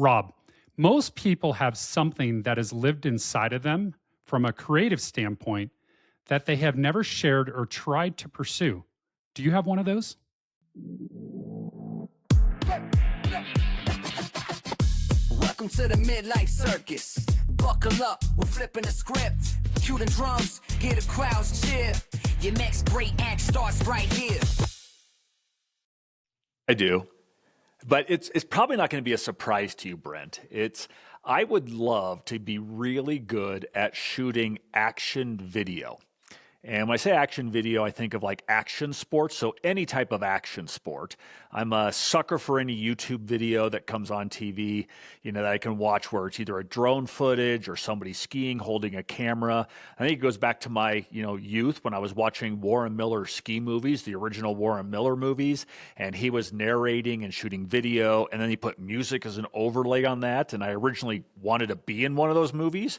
Rob, most people have something that has lived inside of them from a creative standpoint that they have never shared or tried to pursue. Do you have one of those? Welcome to the Midlife Circus. Buckle up, we're flipping the script. Cue the drums, hear the crowds cheer. Your next great act starts right here. I do. But it's probably not going to be a surprise to you, Brent. I would love to be really good at shooting action video. And when I say action video, I think of like action sports, so any type of action sport. I'm a sucker for any YouTube video that comes on TV, that I can watch where it's either a drone footage or somebody skiing holding a camera. I think it goes back to my, youth when I was watching Warren Miller ski movies, the original Warren Miller movies, and he was narrating and shooting video, and then he put music as an overlay on that, and I originally wanted to be in one of those movies.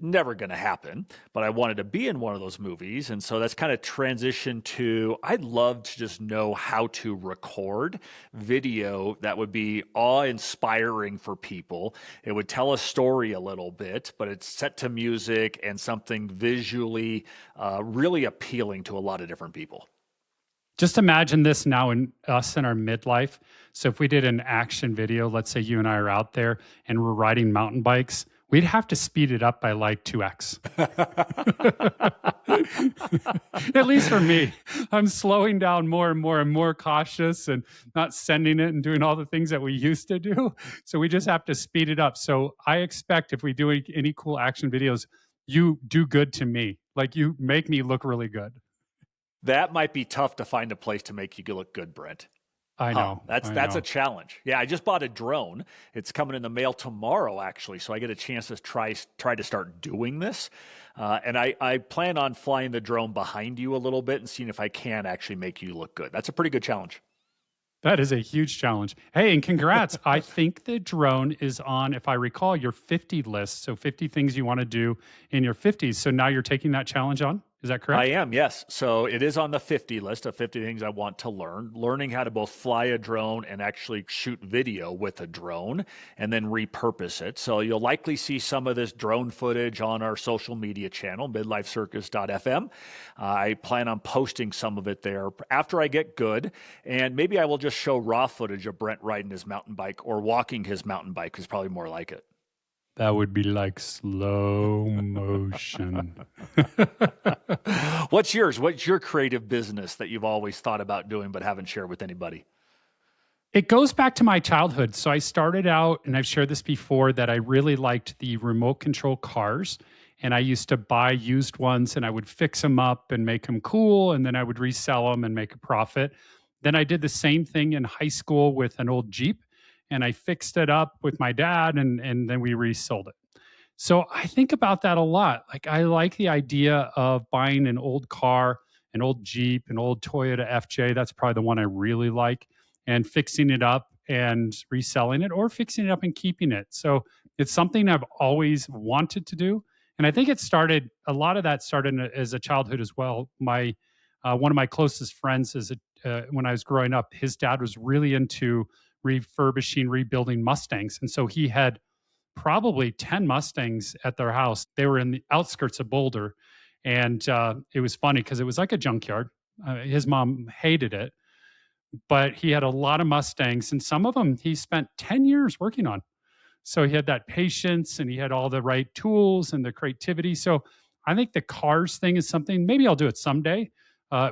Never going to happen, but I wanted to be in one of those movies. And so that's kind of transitioned to, I'd love to just know how to record video that would be awe-inspiring for people. It would tell a story a little bit, but it's set to music and something visually really appealing to a lot of different people. Just imagine this now in us in our midlife. So if we did an action video, let's say you and I are out there and we're riding mountain bikes, we'd have to speed it up by like 2x. At least for me. I'm slowing down more and more and more cautious and not sending it and doing all the things that we used to do. So we just have to speed it up. So I expect if we do any cool action videos, you do good to me. Like you make me look really good. That might be tough to find a place to make you look good, Brent. I know. That's a challenge. Yeah, I just bought a drone. It's coming in the mail tomorrow, actually, so I get a chance to try to start doing this. And I plan on flying the drone behind you a little bit and seeing if I can actually make you look good. That's a pretty good challenge. That is a huge challenge. Hey, and congrats. I think the drone is on, if I recall, your 50 list. So 50 things you want to do in your 50s. So now you're taking that challenge on? Is that correct? I am, yes. So it is on the 50 list of 50 things I want to learn. Learning how to both fly a drone and actually shoot video with a drone and then repurpose it. So you'll likely see some of this drone footage on our social media channel, midlifecircus.fm. I plan on posting some of it there after I get good. And maybe I will just show raw footage of Brent riding his mountain bike or walking his mountain bike is probably more like it. That would be like slow motion. What's yours? What's your creative business that you've always thought about doing but haven't shared with anybody? It goes back to my childhood. So I started out, and I've shared this before, that I really liked the remote control cars. And I used to buy used ones and I would fix them up and make them cool. And then I would resell them and make a profit. Then I did the same thing in high school with an old Jeep. And I fixed it up with my dad and then we resold it. So I think about that a lot. Like I like the idea of buying an old car, an old Jeep, an old Toyota FJ. That's probably the one I really like. And fixing it up and reselling it or fixing it up and keeping it. So it's something I've always wanted to do. And I think a lot of that started as a childhood as well. One of my closest friends when I was growing up, his dad was really into rebuilding Mustangs. And so he had probably 10 Mustangs at their house. They were in the outskirts of Boulder. And it was funny because it was like a junkyard. His mom hated it, but he had a lot of Mustangs. And some of them he spent 10 years working on. So he had that patience and he had all the right tools and the creativity. So I think the cars thing is something, maybe I'll do it someday.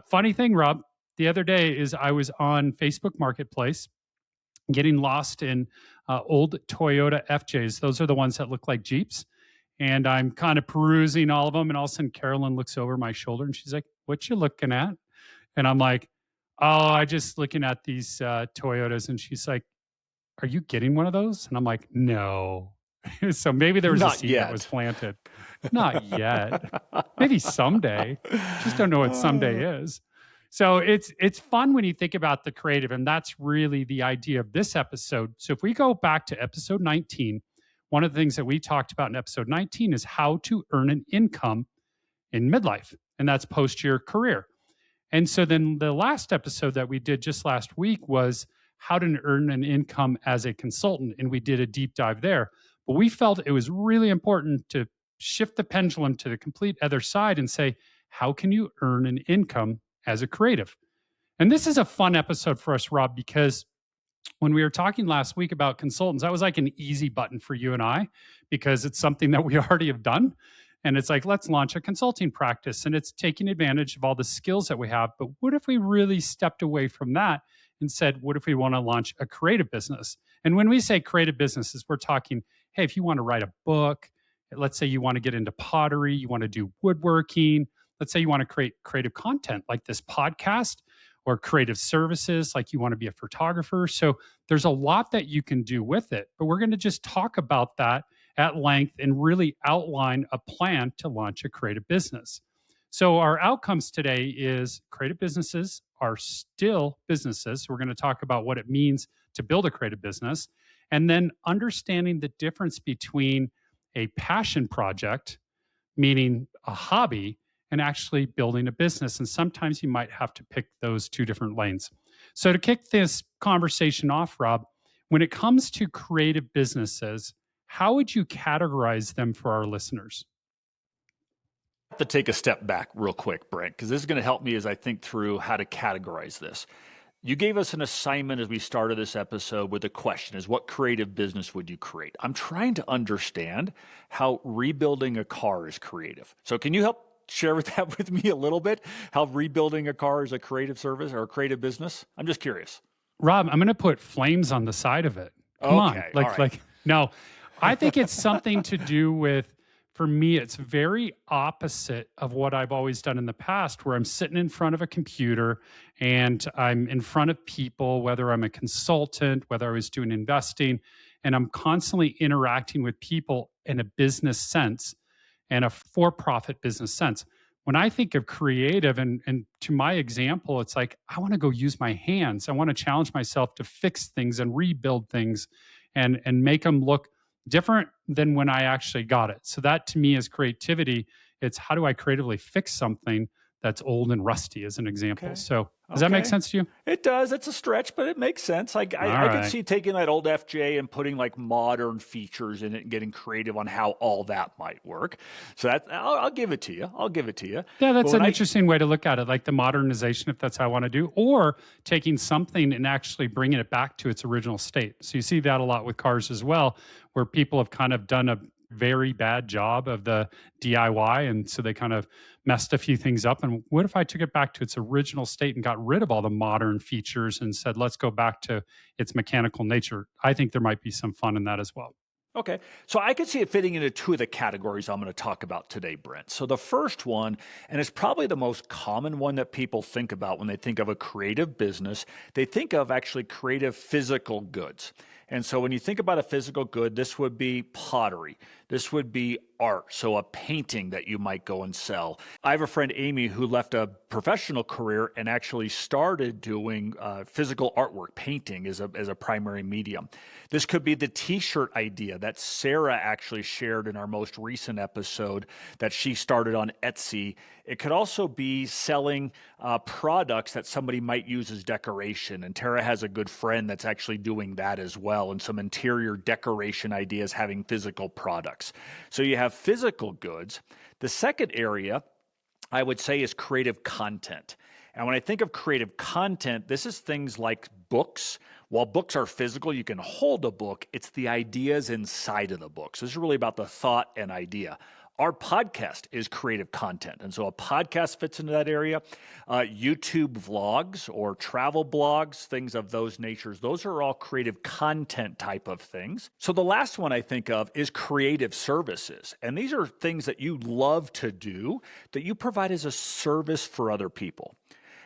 Funny thing, Rob, the other day is I was on Facebook Marketplace getting lost in old Toyota FJs. Those are the ones that look like Jeeps. And I'm kind of perusing all of them. And all of a sudden, Carolyn looks over my shoulder and she's like, "What you looking at?" And I'm like, "Oh, I just looking at these Toyotas." And she's like, "Are you getting one of those?" And I'm like, "No." So maybe there was a seed that was planted. Not yet. Maybe someday. Just don't know what someday is. So it's fun when you think about the creative, and that's really the idea of this episode. So if we go back to episode 19, one of the things that we talked about in episode 19 is how to earn an income in midlife, and that's post your career. And so then the last episode that we did just last week was how to earn an income as a consultant. And we did a deep dive there. But we felt it was really important to shift the pendulum to the complete other side and say, how can you earn an income as a creative? And this is a fun episode for us, Rob, because when we were talking last week about consultants, that was like an easy button for you and I because it's something that we already have done. And it's like, let's launch a consulting practice. And it's taking advantage of all the skills that we have. But what if we really stepped away from that and said, what if we want to launch a creative business? And when we say creative businesses, we're talking, hey, if you want to write a book, let's say you want to get into pottery, you want to do woodworking, let's say you want to create creative content like this podcast or creative services, like you want to be a photographer. So there's a lot that you can do with it. But we're going to just talk about that at length and really outline a plan to launch a creative business. So our outcomes today is creative businesses are still businesses. We're going to talk about what it means to build a creative business and then understanding the difference between a passion project, meaning a hobby, and actually building a business. And sometimes you might have to pick those two different lanes. So to kick this conversation off, Rob, when it comes to creative businesses, how would you categorize them for our listeners? I have to take a step back real quick, Brent, because this is going to help me as I think through how to categorize this. You gave us an assignment as we started this episode with a question is what creative business would you create? I'm trying to understand how rebuilding a car is creative. So can you help share that with me a little bit? How rebuilding a car is a creative service or a creative business? I'm just curious. Rob, I'm going to put flames on the side of it. Come on. No, I think it's something to do with, for me, it's very opposite of what I've always done in the past, where I'm sitting in front of a computer and I'm in front of people, whether I'm a consultant, whether I was doing investing, and I'm constantly interacting with people in a business sense and a for-profit business sense. When I think of creative, and to my example, it's like, I want to go use my hands. I want to challenge myself to fix things and rebuild things and make them look different than when I actually got it. So that to me is creativity. It's how do I creatively fix something that's old and rusty, as an example. Okay. So does that make sense to you? It does. It's a stretch, but it makes sense. I could see taking that old FJ and putting like modern features in it and getting creative on how all that might work. So that I'll give it to you. Yeah, that's an interesting way to look at it, like the modernization, if that's how I want to do, or taking something and actually bringing it back to its original state. So you see that a lot with cars as well, where people have kind of done a very bad job of the DIY. And so they kind of messed a few things up. And what if I took it back to its original state and got rid of all the modern features and said, let's go back to its mechanical nature? I think there might be some fun in that as well. Okay. So I could see it fitting into two of the categories I'm going to talk about today, Brent. So the first one, and it's probably the most common one that people think about when they think of a creative business, they think of actually creative physical goods. And so when you think about a physical good, this would be pottery. This would be art, so a painting that you might go and sell. I have a friend, Amy, who left a professional career and actually started doing physical artwork, painting as a primary medium. This could be the t-shirt idea that Sarah actually shared in our most recent episode that she started on Etsy. It could also be selling products that somebody might use as decoration. And Tara has a good friend that's actually doing that as well, and some interior decoration ideas having physical products. So you have physical goods. The second area I would say is creative content. And when I think of creative content, this is things like books. While books are physical, you can hold a book. It's the ideas inside of the books. This is really about the thought and idea. Our podcast is creative content. And so a podcast fits into that area. YouTube vlogs or travel blogs, things of those natures, those are all creative content type of things. So the last one I think of is creative services. And these are things that you love to do that you provide as a service for other people.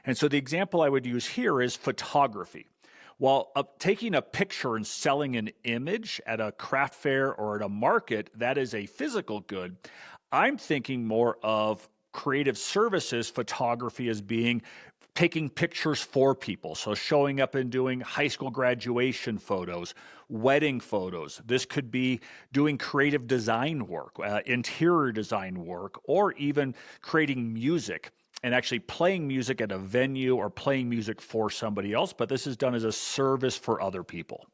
And so the example I would use here is photography. While taking a picture and selling an image at a craft fair or at a market, that is a physical good. I'm thinking more of creative services photography as being taking pictures for people. So showing up and doing high school graduation photos, wedding photos. This could be doing creative design work, interior design work, or even creating music. and actually playing music at a venue or playing music for somebody else, but this is done as a service for other people.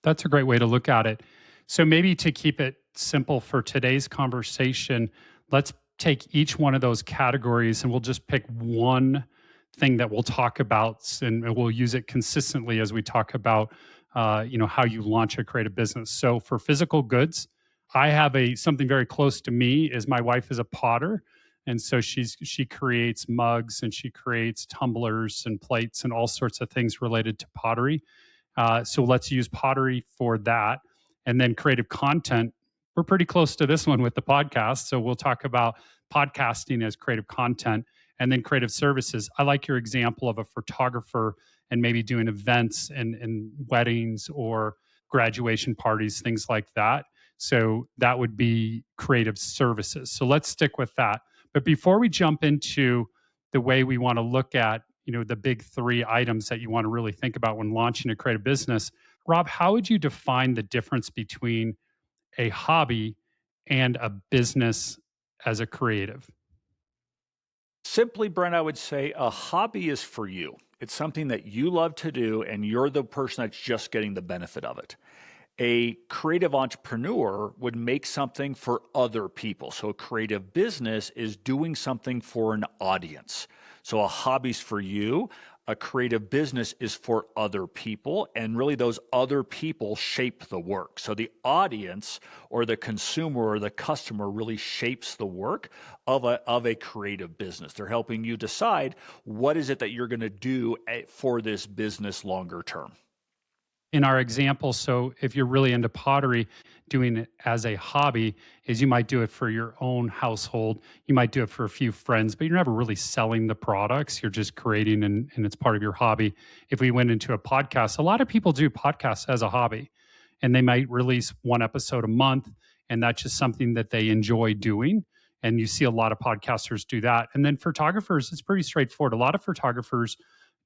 That's a great way to look at it. So maybe to keep it simple for today's conversation, let's take each one of those categories and we'll just pick one thing that we'll talk about, and we'll use it consistently as we talk about how you launch a creative business. So for physical goods, I have a something very close to me is my wife is a potter. And so she creates mugs and she creates tumblers and plates and all sorts of things related to pottery. So let's use pottery for that. And then creative content. We're pretty close to this one with the podcast. So we'll talk about podcasting as creative content and then creative services. I like your example of a photographer and maybe doing events and weddings or graduation parties, things like that. So that would be creative services. So let's stick with that. But before we jump into the way we want to look at the big three items that you want to really think about when launching a creative business. Rob, how would you define the difference between a hobby and a business as a creative? Simply, Brent, I would say a hobby is for you. It's something that you love to do, and you're the person that's just getting the benefit of it. A creative entrepreneur would make something for other people. So a creative business is doing something for an audience. So a hobby's for you. A creative business is for other people, and really those other people shape the work. So the audience or the consumer or the customer really shapes the work of a creative business. They're helping you decide what is it that you're going to do for this business longer term. In our example, so if you're really into pottery, doing it as a hobby is you might do it for your own household. You might do it for a few friends, but you're never really selling the products. You're just creating and it's part of your hobby. If we went into a podcast, a lot of people do podcasts as a hobby and they might release one episode a month. And that's just something that they enjoy doing. And you see a lot of podcasters do that. And then photographers, it's pretty straightforward. A lot of photographers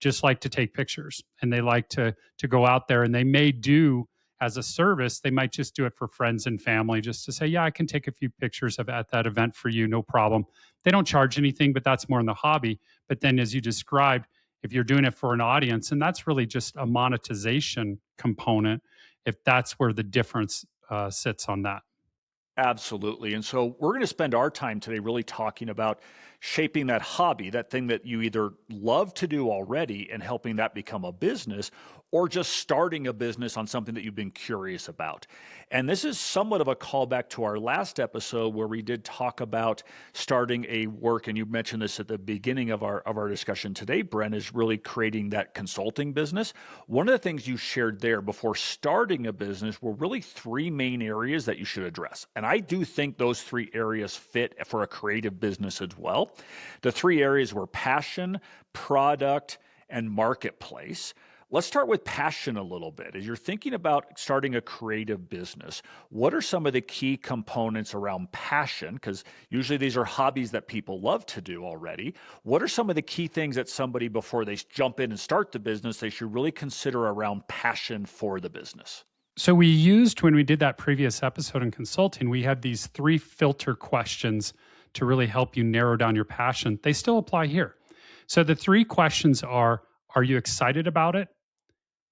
just like to take pictures and they like to go out there, and they may do as a service, they might just do it for friends and family just to say, yeah, I can take a few pictures of at that event for you, no problem. They don't charge anything, but that's more in the hobby. But then as you described, if you're doing it for an audience, and that's really just a monetization component, if that's where the difference sits on that. Absolutely. And so we're going to spend our time today really talking about shaping that hobby, that thing that you either love to do already and helping that become a business, or just starting a business on something that you've been curious about. And this is somewhat of a callback to our last episode where we did talk about starting a work, and you mentioned this at the beginning of our discussion today, Brent, is really creating that consulting business. One of the things you shared there before starting a business were really three main areas that you should address. And I do think those three areas fit for a creative business as well. The three areas were passion, product, and marketplace. Let's start with passion a little bit. As you're thinking about starting a creative business, what are some of the key components around passion? Because usually these are hobbies that people love to do already. What are some of the key things that somebody, before they jump in and start the business, they should really consider around passion for the business? So we used, when we did that previous episode in consulting, we had these three filter questions to really help you narrow down your passion. They still apply here. So the three questions are you excited about it?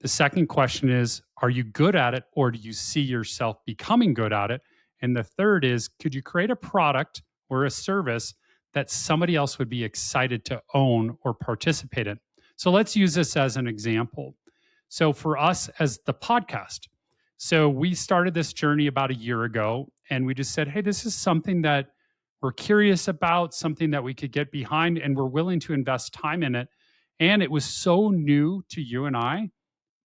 The second question is, are you good at it, or do you see yourself becoming good at it? And the third is, could you create a product or a service that somebody else would be excited to own or participate in? So let's use this as an example. So for us as the podcast, so we started this journey about a year ago, and we just said, hey, this is something that we're curious about, something that we could get behind, and we're willing to invest time in it. And it was so new to you and I.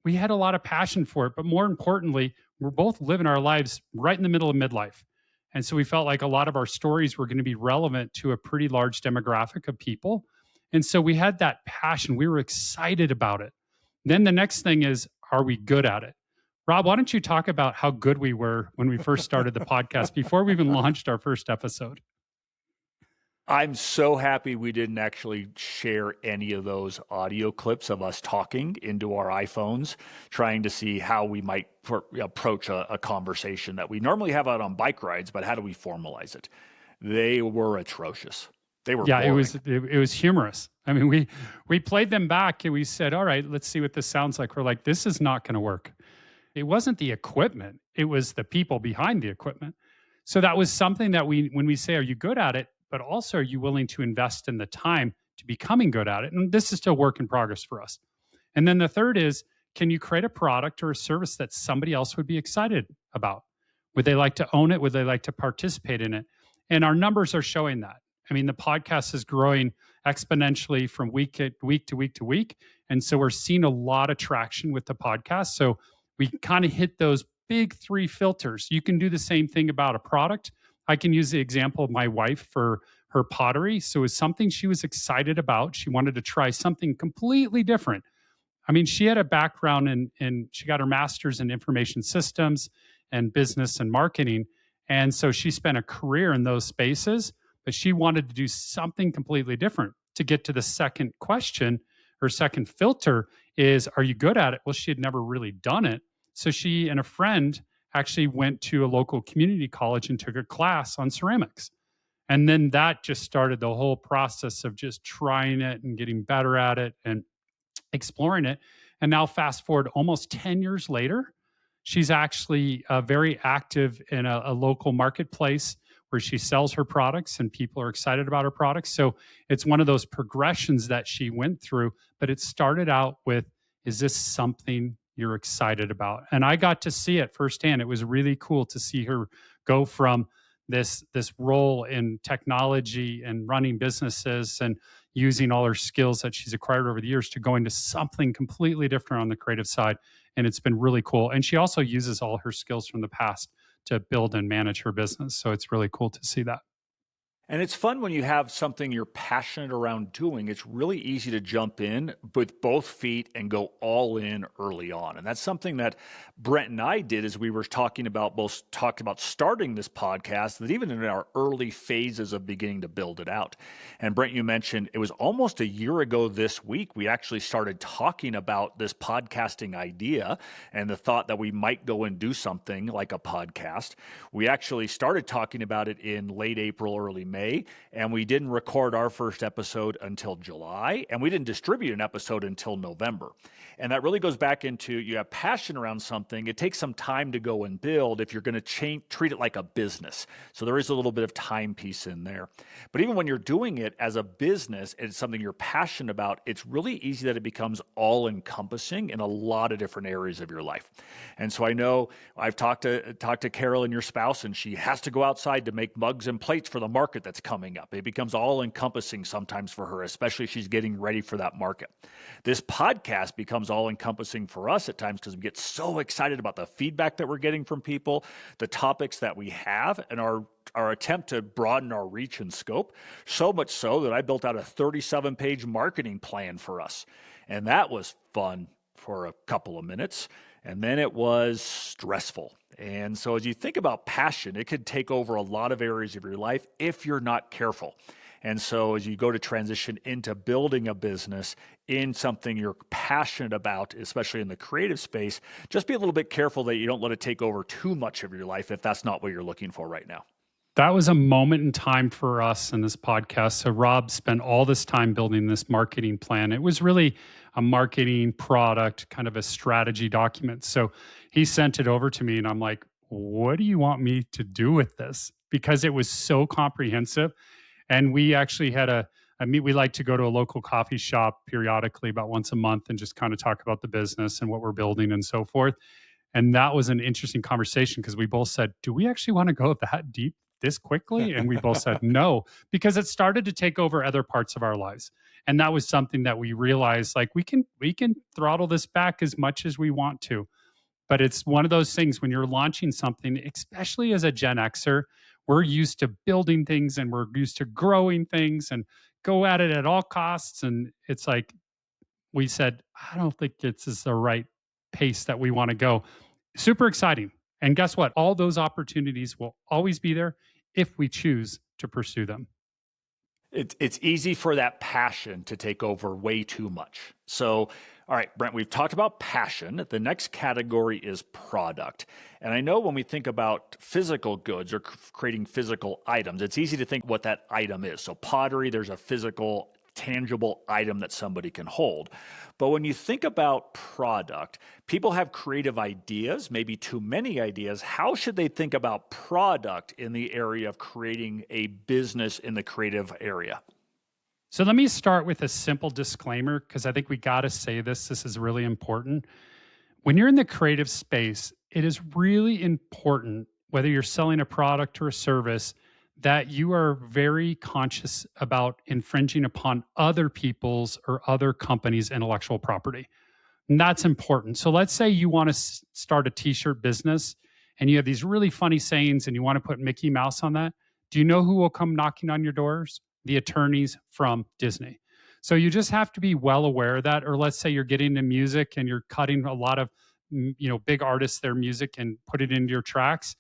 We had a lot of passion for it, but more importantly, we're both living our lives right in the middle of midlife. And so we felt like a lot of our stories were going to be relevant to a pretty large demographic of people. And so we had that passion. We were excited about it. Then the next thing is, are we good at it? Rob, why don't you talk about how good we were when we first started the podcast before we even launched our first episode? I'm so happy we didn't actually share any of those audio clips of us talking into our iPhones, trying to see how we might approach a conversation that we normally have out on bike rides, but how do we formalize it? They were atrocious. They were Yeah, boring. it was humorous. I mean, we played them back and we said, "All right, let's see what this sounds like." We're like, "This is not going to work." It wasn't the equipment, it was the people behind the equipment. So that was something that when we say, "Are you good at it?" but also, "Are you willing to invest in the time to becoming good at it?" And this is still work in progress for us. And then the third is, can you create a product or a service that somebody else would be excited about? Would they like to own it? Would they like to participate in it? And our numbers are showing that. I mean, the podcast is growing exponentially from week to week to week to week. And so we're seeing a lot of traction with the podcast. So we kind of hit those big three filters. You can do the same thing about a product. I can use the example of my wife for her pottery. So it's something she was excited about. She wanted to try something completely different. I mean, she had a background in she got her master's in information systems and business and marketing. And so she spent a career in those spaces, but she wanted to do something completely different. To get to the second question or second filter is, are you good at it? Well, she had never really done it. So she and a friend actually went to a local community college and took a class on ceramics. And then that just started the whole process of just trying it and getting better at it and exploring it. And now, fast forward almost 10 years later, she's actually very active in a local marketplace where she sells her products and people are excited about her products. So it's one of those progressions that she went through, but it started out with, is this something you're excited about? And I got to see it firsthand. It was really cool to see her go from this role in technology and running businesses and using all her skills that she's acquired over the years to going to something completely different on the creative side. And it's been really cool. And she also uses all her skills from the past to build and manage her business. So it's really cool to see that. And it's fun when you have something you're passionate around doing. It's really easy to jump in with both feet and go all in early on. And that's something that Brent and I did as we were talked about starting this podcast, that even in our early phases of beginning to build it out. And Brent, you mentioned it was almost a year ago this week, we actually started talking about this podcasting idea and the thought that we might go and do something like a podcast. We actually started talking about it in late April, early May. And we didn't record our first episode until July, and we didn't distribute an episode until November. And that really goes back into, you have passion around something. It takes some time to go and build if you're going to treat it like a business. So there is a little bit of time piece in there. But even when you're doing it as a business, it's something you're passionate about, it's really easy that it becomes all-encompassing in a lot of different areas of your life. And so I know I've talked to Carol and your spouse, and she has to go outside to make mugs and plates for the market that's coming up. It becomes all-encompassing sometimes for her, especially if she's getting ready for that market. This podcast becomes all-encompassing for us at times because we get so excited about the feedback that we're getting from people, the topics that we have, and our attempt to broaden our reach and scope, so much so that I built out a 37-page marketing plan for us. And that was fun for a couple of minutes. And then it was stressful. And so as you think about passion, it could take over a lot of areas of your life if you're not careful. And so as you go to transition into building a business in something you're passionate about, especially in the creative space, just be a little bit careful that you don't let it take over too much of your life if that's not what you're looking for right now. That was a moment in time for us in this podcast. So Rob spent all this time building this marketing plan. It was really a marketing product, kind of a strategy document. So he sent it over to me and I'm like, what do you want me to do with this? Because it was so comprehensive. And we actually had we like to go to a local coffee shop periodically about once a month and just kind of talk about the business and what we're building and so forth. And that was an interesting conversation because we both said, do we actually want to go that deep this quickly? And we both said no, because it started to take over other parts of our lives. And that was something that we realized, like, we can throttle this back as much as we want to. But it's one of those things when you're launching something, especially as a Gen Xer, we're used to building things and we're used to growing things and go at it at all costs. And it's like, we said, I don't think this is the right pace that we want to go. Super exciting. And guess what? All those opportunities will always be there if we choose to pursue them. It's easy for that passion to take over way too much. So, all right, Brent, we've talked about passion. The next category is product. And I know when we think about physical goods or creating physical items, it's easy to think what that item is. So, pottery, there's a physical, tangible item that somebody can hold. But when you think about product, people have creative ideas, maybe too many ideas. How should they think about product in the area of creating a business in the creative area? So let me start with a simple disclaimer because I think we got to say this. This is really important. When you're in the creative space, it is really important, whether you're selling a product or a service, that you are very conscious about infringing upon other people's or other companies' intellectual property. And that's important. So let's say you want to start a t-shirt business and you have these really funny sayings and you want to put Mickey Mouse on that. Do you know who will come knocking on your doors? The attorneys from Disney. So you just have to be well aware of that. Or let's say you're getting into music and you're cutting a lot of big artists, their music, and put it into your tracks.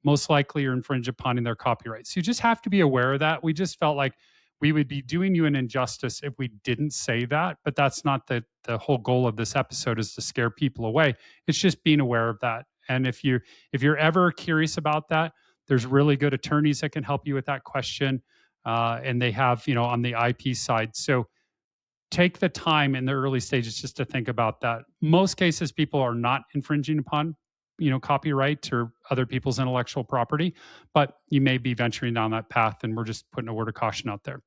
Most likely you're infringing upon their copyrights. So you just have to be aware of that. We just felt like we would be doing you an injustice if we didn't say that, but that's not the whole goal of this episode, is to scare people away. It's just being aware of that. And if you're ever curious about that, there's really good attorneys that can help you with that question. And they have, on the IP side. So take the time in the early stages just to think about that. Most cases, people are not infringing upon, copyright or other people's intellectual property, but you may be venturing down that path, and we're just putting a word of caution out there.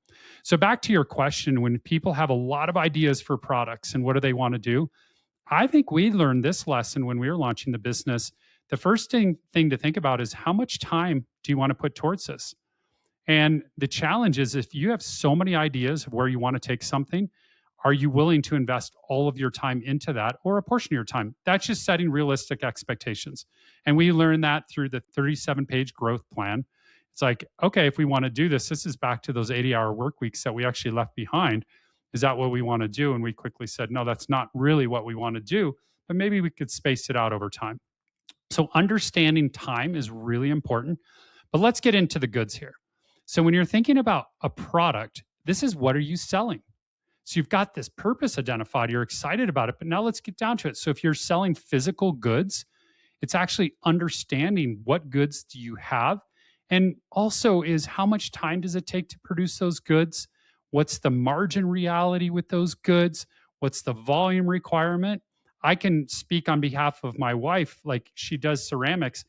So back to your question, when people have a lot of ideas for products and what do they want to do, I think we learned this lesson when we were launching the business. The first thing to think about is, how much time do you want to put towards this? And the challenge is, if you have so many ideas of where you want to take something, are you willing to invest all of your time into that, or a portion of your time? That's just setting realistic expectations. And we learned that through the 37-page growth plan. It's like, okay, if we want to do this is back to those 80-hour work weeks that we actually left behind. Is that what we want to do? And we quickly said, no, that's not really what we want to do, but maybe we could space it out over time. So understanding time is really important. But let's get into the goods here. So when you're thinking about a product, this is, what are you selling? So you've got this purpose identified, you're excited about it, but now let's get down to it. So if you're selling physical goods, it's actually understanding what goods do you have, and also is, how much time does it take to produce those goods? What's the margin reality with those goods? What's the volume requirement? I can speak on behalf of my wife, like she does ceramics.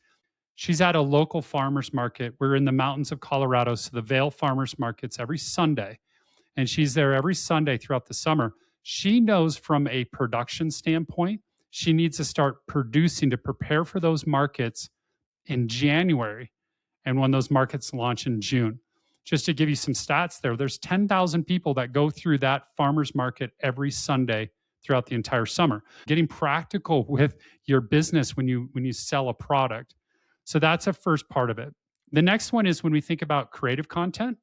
She's at a local farmers market. We're in the mountains of Colorado, so the Vail Farmers Market's every Sunday. And she's there every Sunday throughout the summer. She knows from a production standpoint, she needs to start producing to prepare for those markets in January, and when those markets launch in June. Just to give you some stats there's 10,000 people that go through that farmer's market every Sunday throughout the entire summer. Getting practical with your business when you sell a product. So that's a first part of it. The next one is, when we think about creative content,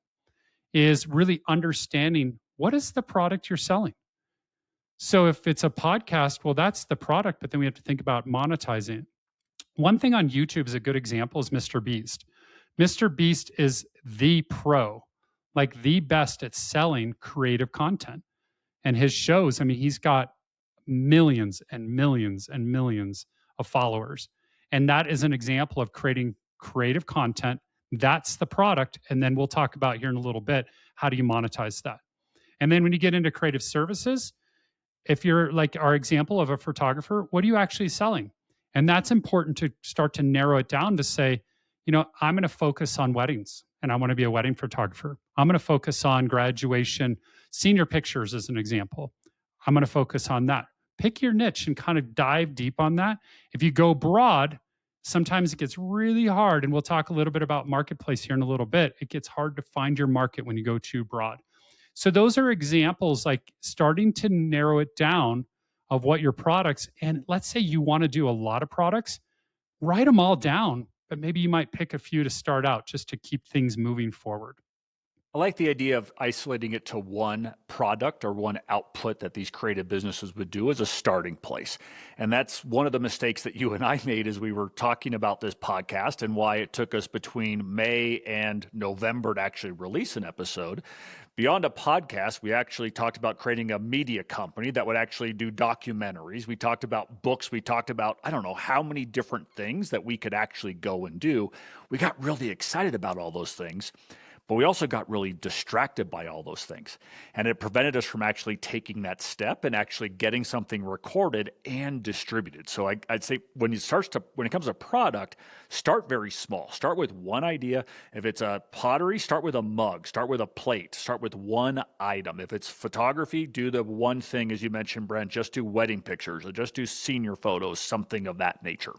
is really understanding, what is the product you're selling? So if it's a podcast, well, that's the product, but then we have to think about monetizing it. One thing on YouTube is a good example is Mr. Beast. Mr. Beast is the pro, like the best at selling creative content. And his shows, he's got millions and millions and millions of followers. And that is an example of creating creative content. That's the product. And then we'll talk about here in a little bit, how do you monetize that? And then when you get into creative services, if you're like our example of a photographer, what are you actually selling? And that's important to start to narrow it down to say, I'm going to focus on weddings and I want to be a wedding photographer. I'm going to focus on graduation, senior pictures as an example. I'm going to focus on that. Pick your niche and kind of dive deep on that. If you go broad, sometimes it gets really hard. And we'll talk a little bit about marketplace here in a little bit. It gets hard to find your market when you go too broad. So those are examples, like starting to narrow it down of what your products, and let's say you want to do a lot of products, write them all down, but maybe you might pick a few to start out just to keep things moving forward. I like the idea of isolating it to one product or one output that these creative businesses would do as a starting place. And that's one of the mistakes that you and I made as we were talking about this podcast and why it took us between May and November to actually release an episode. Beyond a podcast, we actually talked about creating a media company that would actually do documentaries. We talked about books. We talked about, I don't know how many different things that we could actually go and do. We got really excited about all those things. But we also got really distracted by all those things. And it prevented us from actually taking that step and actually getting something recorded and distributed. So I'd say when it comes to product, start very small. Start with one idea. If it's a pottery, start with a mug, start with a plate, start with one item. If it's photography, do the one thing, as you mentioned, Brent, just do wedding pictures or just do senior photos, something of that nature.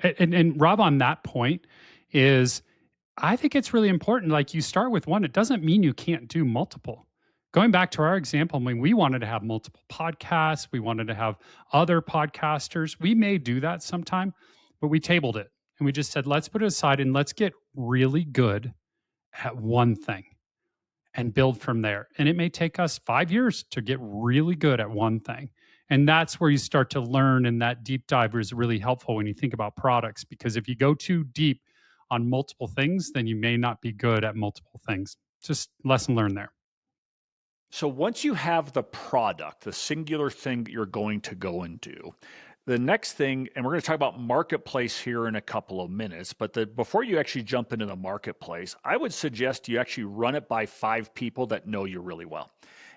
And Rob, on that point is, I think it's really important. Like, you start with one, it doesn't mean you can't do multiple. Going back to our example, I mean, we wanted to have multiple podcasts, we wanted to have other podcasters. We may do that sometime, but we tabled it and we just said, let's put it aside and let's get really good at one thing and build from there. And it may take us 5 years to get really good at one thing. And that's where you start to learn. And that deep dive is really helpful when you think about products, because if you go too deep on multiple things, then you may not be good at multiple things. Just lesson learned there. So once you have the product, the singular thing that you're going to go and do, the next thing, and we're going to talk about marketplace here in a couple of minutes, but before you actually jump into the marketplace, I would suggest you actually run it by 5 people that know you really well.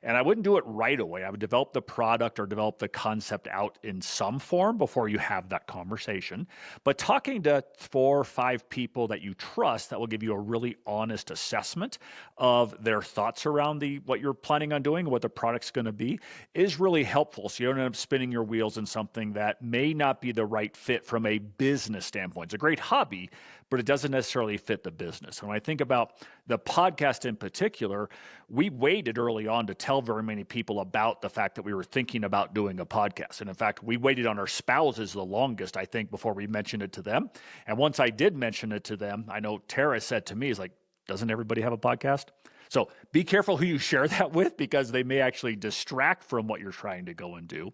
And I wouldn't do it right away. I would develop the product or develop the concept out in some form before you have that conversation. But talking to 4 or 5 people that you trust that will give you a really honest assessment of their thoughts around what you're planning on doing, what the product's going to be, is really helpful. So you don't end up spinning your wheels in something that may not be the right fit from a business standpoint. It's a great hobby, but it doesn't necessarily fit the business. And when I think about the podcast in particular, we waited early on to tell very many people about the fact that we were thinking about doing a podcast. And in fact, we waited on our spouses the longest, I think, before we mentioned it to them. And once I did mention it to them, I know Tara said to me, is like, doesn't everybody have a podcast? So be careful who you share that with, because they may actually distract from what you're trying to go and do.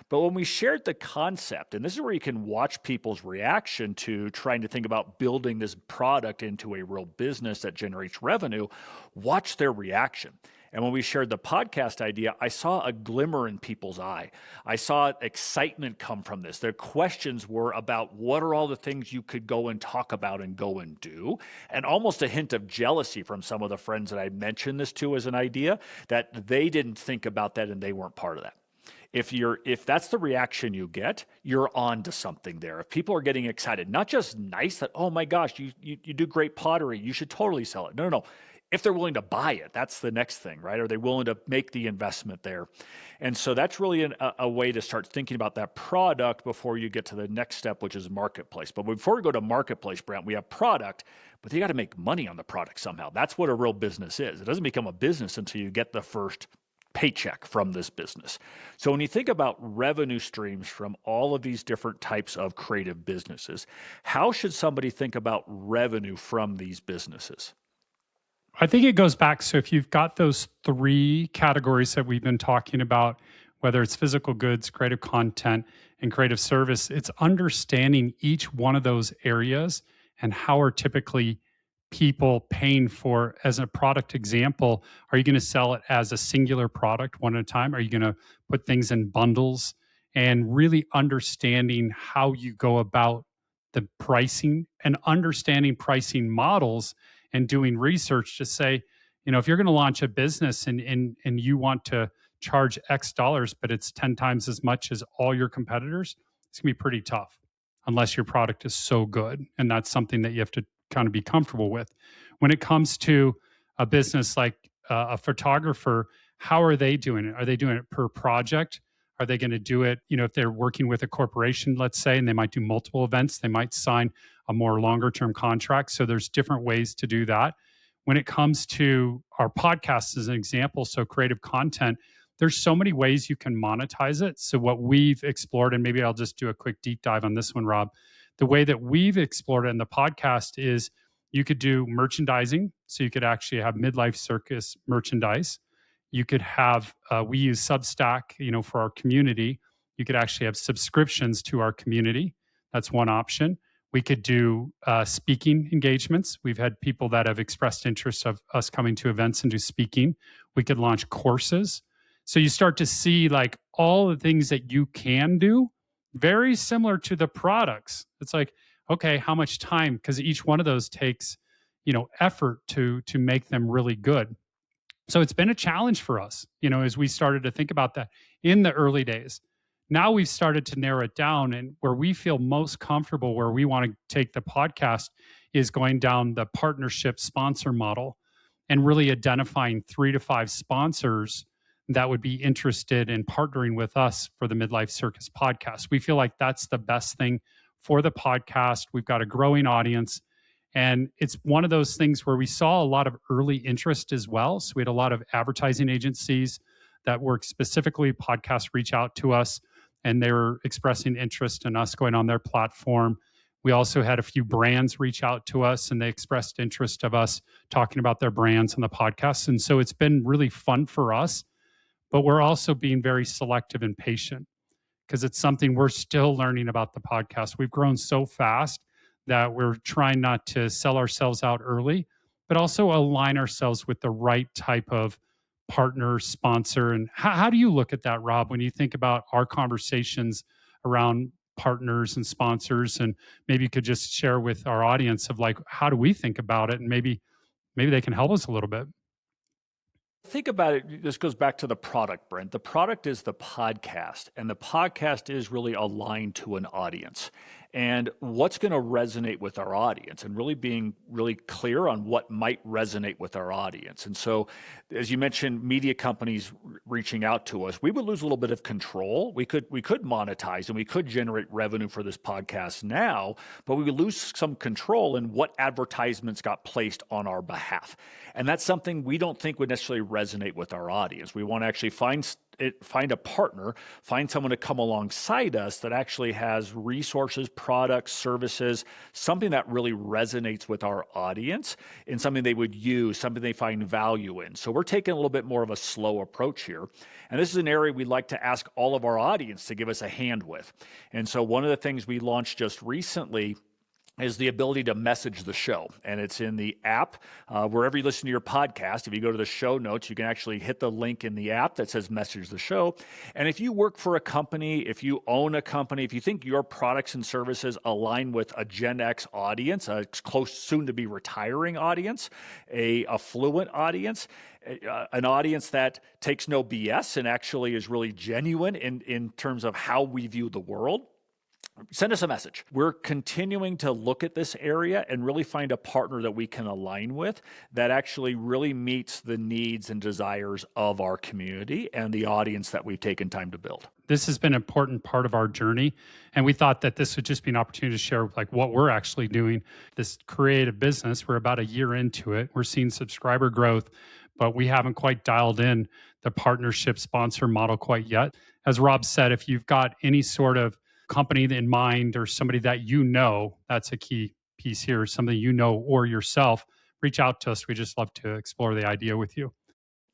But when we shared the concept, and this is where you can watch people's reaction to trying to think about building this product into a real business that generates revenue, watch their reaction. And when we shared the podcast idea, I saw a glimmer in people's eye. I saw excitement come from this. Their questions were about what are all the things you could go and talk about and go and do, and almost a hint of jealousy from some of the friends that I mentioned this to as an idea, that they didn't think about that and they weren't part of that. If that's the reaction you get, you're on to something there. If people are getting excited, not just nice that, oh my gosh, you do great pottery, you should totally sell it. No. If they're willing to buy it, that's the next thing, right? Are they willing to make the investment there? And so that's really a way to start thinking about that product before you get to the next step, which is marketplace. But before we go to marketplace, Brent, we have product, but you got to make money on the product somehow. That's what a real business is. It doesn't become a business until you get the first paycheck from this business. So when you think about revenue streams from all of these different types of creative businesses, how should somebody think about revenue from these businesses? I think it goes back. So if you've got those 3 categories that we've been talking about, whether it's physical goods, creative content, and creative service, it's understanding each one of those areas and how are typically people paying for. As a product example, are you going to sell it as a singular product one at a time? Are you going to put things in bundles? And really understanding how you go about the pricing and understanding pricing models and doing research to say, if you're going to launch a business and you want to charge X dollars, but it's 10 times as much as all your competitors, it's going to be pretty tough unless your product is so good. And that's something that you have to kind of be comfortable with. When it comes to a business like a photographer, how are they doing it? Are they doing it per project? Are they going to do it, if they're working with a corporation, let's say, and they might do multiple events, they might sign a more longer term contract. So there's different ways to do that. When it comes to our podcast as an example, so creative content, there's so many ways you can monetize it. So what we've explored, and maybe I'll just do a quick deep dive on this one, Rob, the way that we've explored it in the podcast is You could do merchandising. So you could actually have Midlife Circus merchandise. You could have, we use Substack, for our community. You could actually have subscriptions to our community. That's one option. We could do speaking engagements. We've had people that have expressed interest of us coming to events and do speaking. We could launch courses. So you start to see like all the things that you can do, very similar to the products. It's like, okay, how much time? Because each one of those takes, effort to make them really good. So it's been a challenge for us, as we started to think about that in the early days. Now we've started to narrow it down, and where we feel most comfortable, where we want to take the podcast, is going down the partnership sponsor model and really identifying 3 to 5 sponsors that would be interested in partnering with us for the Midlife Circus podcast. We feel like that's the best thing for the podcast. We've got a growing audience. And it's one of those things where we saw a lot of early interest as well. So we had a lot of advertising agencies that work specifically podcasts reach out to us, and they were expressing interest in us going on their platform. We also had a few brands reach out to us, and they expressed interest of us talking about their brands on the podcast. And so it's been really fun for us, but we're also being very selective and patient because it's something we're still learning about the podcast. We've grown so fast that we're trying not to sell ourselves out early, but also align ourselves with the right type of partner, sponsor. And how do you look at that, Rob, when you think about our conversations around partners and sponsors? And maybe you could just share with our audience of like, how do we think about it? And maybe they can help us a little bit. Think about it. This goes back to the product, Brent. The product is the podcast, and the podcast is really aligned to an audience. And what's going to resonate with our audience, and really being really clear on what might resonate with our audience. And so, as you mentioned, media companies reaching out to us, we would lose a little bit of control. We could monetize and we could generate revenue for this podcast now, but we would lose some control in what advertisements got placed on our behalf. And that's something we don't think would necessarily resonate with our audience. We want to actually find a partner, find someone to come alongside us that actually has resources, products, services, something that really resonates with our audience and something they would use, something they find value in. So we're taking a little bit more of a slow approach here. And this is an area we'd like to ask all of our audience to give us a hand with. And so one of the things we launched just recently is the ability to message the show. And it's in the app, wherever you listen to your podcast. If you go to the show notes, you can actually hit the link in the app that says message the show. And if you work for a company, if you own a company, if you think your products and services align with a Gen X audience, a close soon to be retiring audience, a affluent audience, an audience that takes no BS and actually is really genuine in terms of how we view the world, send us a message. We're continuing to look at this area and really find a partner that we can align with that actually really meets the needs and desires of our community and the audience that we've taken time to build. This has been an important part of our journey, and we thought that this would just be an opportunity to share like what we're actually doing. This creative business, we're about a year into it. We're seeing subscriber growth, but we haven't quite dialed in the partnership sponsor model quite yet. As Rob said, if you've got any sort of company in mind or somebody that that's a key piece here, something or yourself, reach out to us. We just love to explore the idea with you.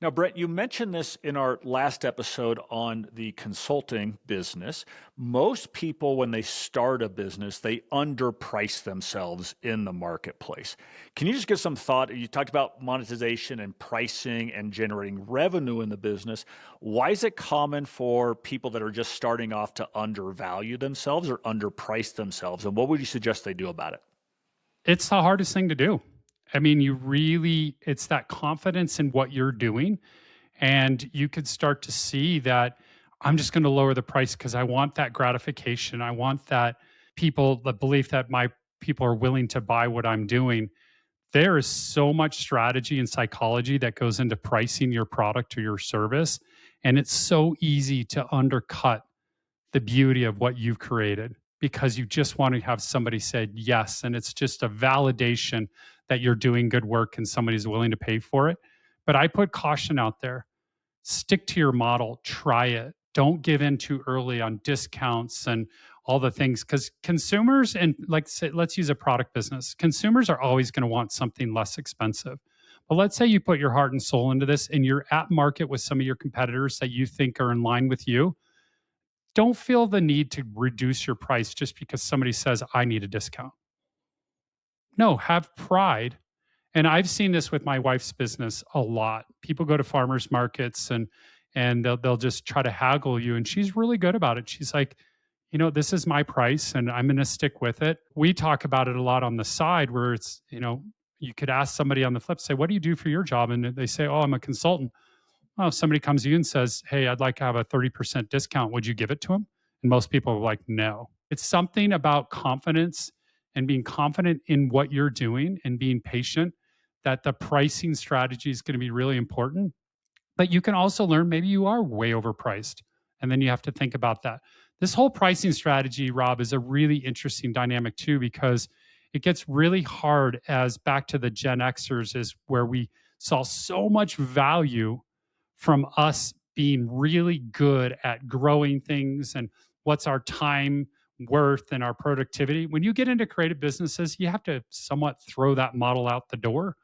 Now, Brent, you mentioned this in our last episode on the consulting business. Most people, when they start a business, they underprice themselves in the marketplace. Can you just give some thought? You talked about monetization and pricing and generating revenue in the business. Why is it common for people that are just starting off to undervalue themselves or underprice themselves? And what would you suggest they do about it? It's the hardest thing to do. I mean, it's that confidence in what you're doing. And you could start to see that I'm just going to lower the price because I want that gratification. I want the belief that my people are willing to buy what I'm doing. There is so much strategy and psychology that goes into pricing your product or your service. And it's so easy to undercut the beauty of what you've created because you just want to have somebody say yes. And it's just a validation that you're doing good work and somebody's willing to pay for it. But I put caution out there. Stick to your model. Try it. Don't give in too early on discounts and all the things, because consumers, and like say, let's use a product business. Consumers are always going to want something less expensive. But let's say you put your heart and soul into this and you're at market with some of your competitors that you think are in line with you. Don't feel the need to reduce your price just because somebody says, I need a discount. No, have pride. And I've seen this with my wife's business a lot. People go to farmers markets and they'll just try to haggle you. And she's really good about it. She's like, this is my price and I'm going to stick with it. We talk about it a lot on the side where it's, you could ask somebody on the flip, say, what do you do for your job? And they say, oh, I'm a consultant. Well, if somebody comes to you and says, hey, I'd like to have a 30% discount, would you give it to them? And most people are like, no. It's something about confidence and being confident in what you're doing and being patient, that the pricing strategy is going to be really important. But you can also learn maybe you are way overpriced. And then you have to think about that. This whole pricing strategy, Rob, is a really interesting dynamic too, because it gets really hard as back to the Gen Xers is where we saw so much value from us being really good at growing things and what's our time worth and our productivity. When you get into creative businesses, you have to somewhat throw that model out the door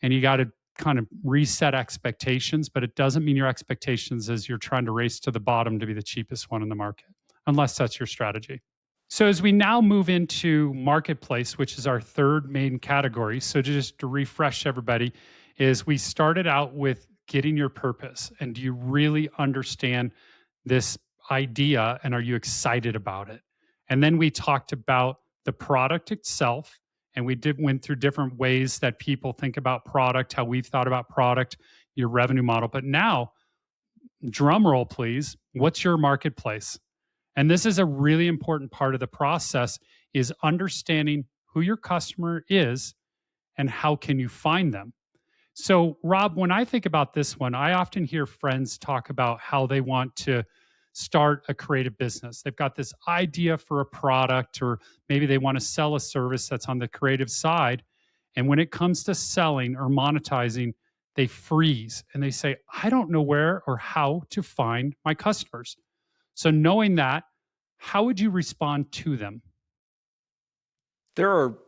and you got to kind of reset expectations, but it doesn't mean your expectations is you're trying to race to the bottom to be the cheapest one in the market, unless that's your strategy. So as we now move into marketplace, which is our third main category, so just to refresh everybody, is we started out with getting your purpose. And do you really understand this idea and are you excited about it? And then we talked about the product itself, and we went through different ways that people think about product, how we've thought about product, your revenue model. But now, drum roll, please. What's your marketplace? And this is a really important part of the process, is understanding who your customer is and how can you find them. So, Rob, when I think about this one, I often hear friends talk about how they want to start a creative business. They've got this idea for a product, or maybe they want to sell a service that's on the creative side. And when it comes to selling or monetizing, they freeze and they say, I don't know where or how to find my customers. So knowing that, how would you respond to them? There are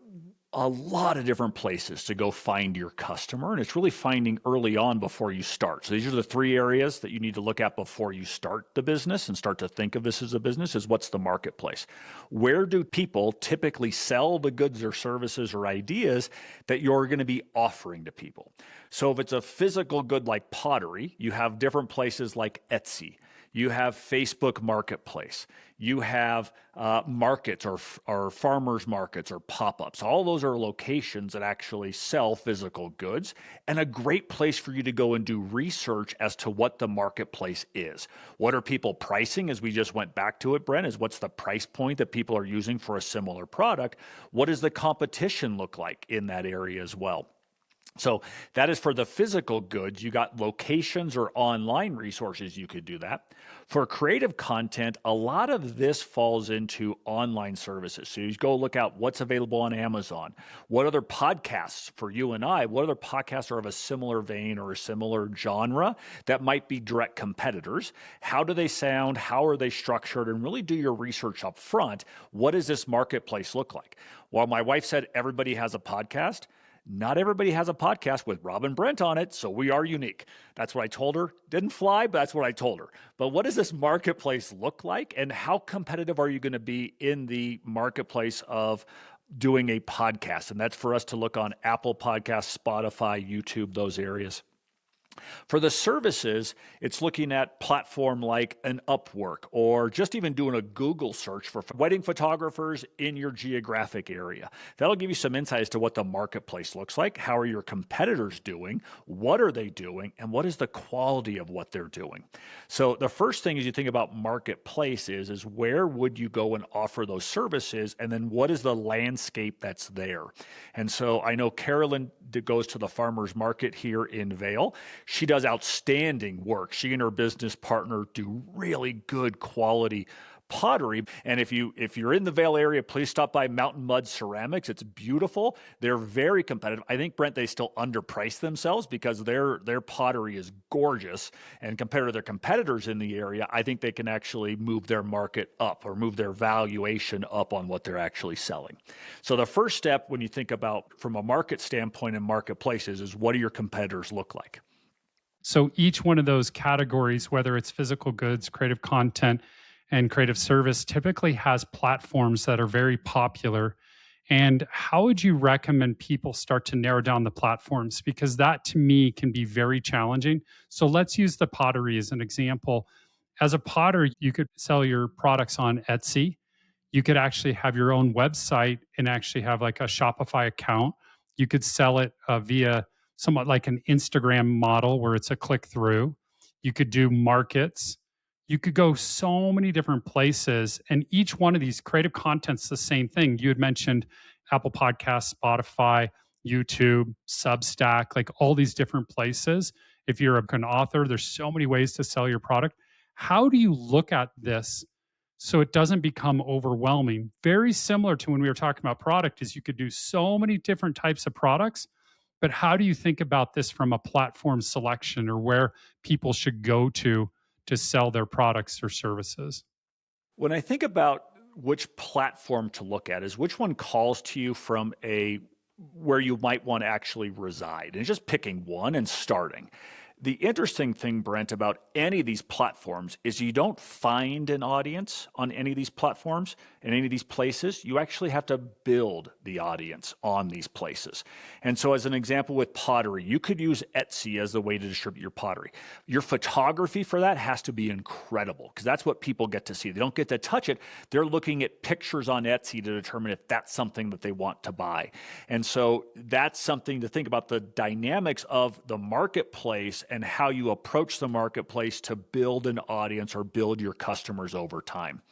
a lot of different places to go find your customer, and it's really finding early on before you start. So these are the three areas that you need to look at before you start the business and start to think of this as a business. Is what's the marketplace? Where do people typically sell the goods or services or ideas that you're going to be offering to people? So if it's a physical good like pottery, you have different places like Etsy. You have Facebook Marketplace. You have markets or farmers markets or pop-ups. All those are locations that actually sell physical goods, and a great place for you to go and do research as to what the marketplace is. What are people pricing, as we just went back to it, Brent, is what's the price point that people are using for a similar product? What does the competition look like in that area as well? So that is for the physical goods. You got locations or online resources you could do that. For creative content, a lot of this falls into online services. So you go look out what's available on Amazon. What other podcasts for you and I, what other podcasts are of a similar vein or a similar genre that might be direct competitors? How do they sound? How are they structured? And really do your research up front. What does this marketplace look like? While my wife said everybody has a podcast, not everybody has a podcast with Rob and Brent on it, so we are unique. That's what I told her. Didn't fly, but that's what I told her. But what does this marketplace look like, and how competitive are you going to be in the marketplace of doing a podcast? And that's for us to look on Apple Podcasts, Spotify, YouTube, those areas. For the services, it's looking at platform like an Upwork, or just even doing a Google search for wedding photographers in your geographic area. That'll give you some insight as to what the marketplace looks like. How are your competitors doing? What are they doing? And what is the quality of what they're doing? So the first thing as you think about marketplace is where would you go and offer those services? And then what is the landscape that's there? And so I know Carolyn goes to the farmers market here in Vail. She does outstanding work. She and her business partner do really good quality pottery. And if you're in the Vail area, please stop by Mountain Mud Ceramics. It's beautiful. They're very competitive. I think, Brent, they still underprice themselves because their pottery is gorgeous. And compared to their competitors in the area, I think they can actually move their market up or move their valuation up on what they're actually selling. So the first step when you think about from a market standpoint in marketplaces is what do your competitors look like? So each one of those categories, whether it's physical goods, creative content, and creative service, typically has platforms that are very popular. And how would you recommend people start to narrow down the platforms? Because that to me can be very challenging. So let's use the pottery as an example. As a potter, you could sell your products on Etsy. You could actually have your own website and actually have like a Shopify account. You could sell it via somewhat like an Instagram model where it's a click through. You could do markets. You could go so many different places. And each one of these creative content's the same thing. You had mentioned Apple Podcasts, Spotify, YouTube, Substack, like all these different places. If you're an author, there's so many ways to sell your product. How do you look at this so it doesn't become overwhelming? Very similar to when we were talking about product is you could do so many different types of products, but how do you think about this from a platform selection or where people should go to sell their products or services? When I think about which platform to look at is which one calls to you from where you might want to actually reside, and just picking one and starting. The interesting thing, Brent, about any of these platforms is you don't find an audience on any of these platforms in any of these places. You actually have to build the audience on these places. And so as an example with pottery, you could use Etsy as the way to distribute your pottery. Your photography for that has to be incredible because that's what people get to see. They don't get to touch it. They're looking at pictures on Etsy to determine if that's something that they want to buy. And so that's something to think about, the dynamics of the marketplace and how you approach the marketplace to build an audience or build your customers over time.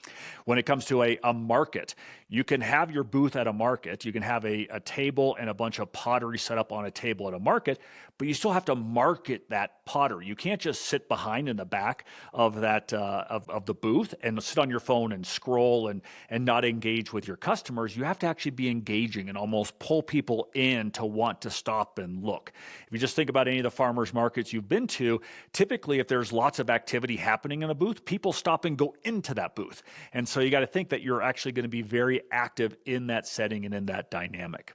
When it comes to a market, you can have your booth at a market. You can have a table and a bunch of pottery set up on a table at a market, but you still have to market that pottery. You can't just sit behind in the back of that of the booth and sit on your phone and scroll and not engage with your customers. You have to actually be engaging and almost pull people in to want to stop and look. If you just think about any of the farmers markets you've been to, typically if there's lots of activity happening in a booth, people stop and go into that booth. And so you got to think that you're actually going to be very active in that setting and in that dynamic.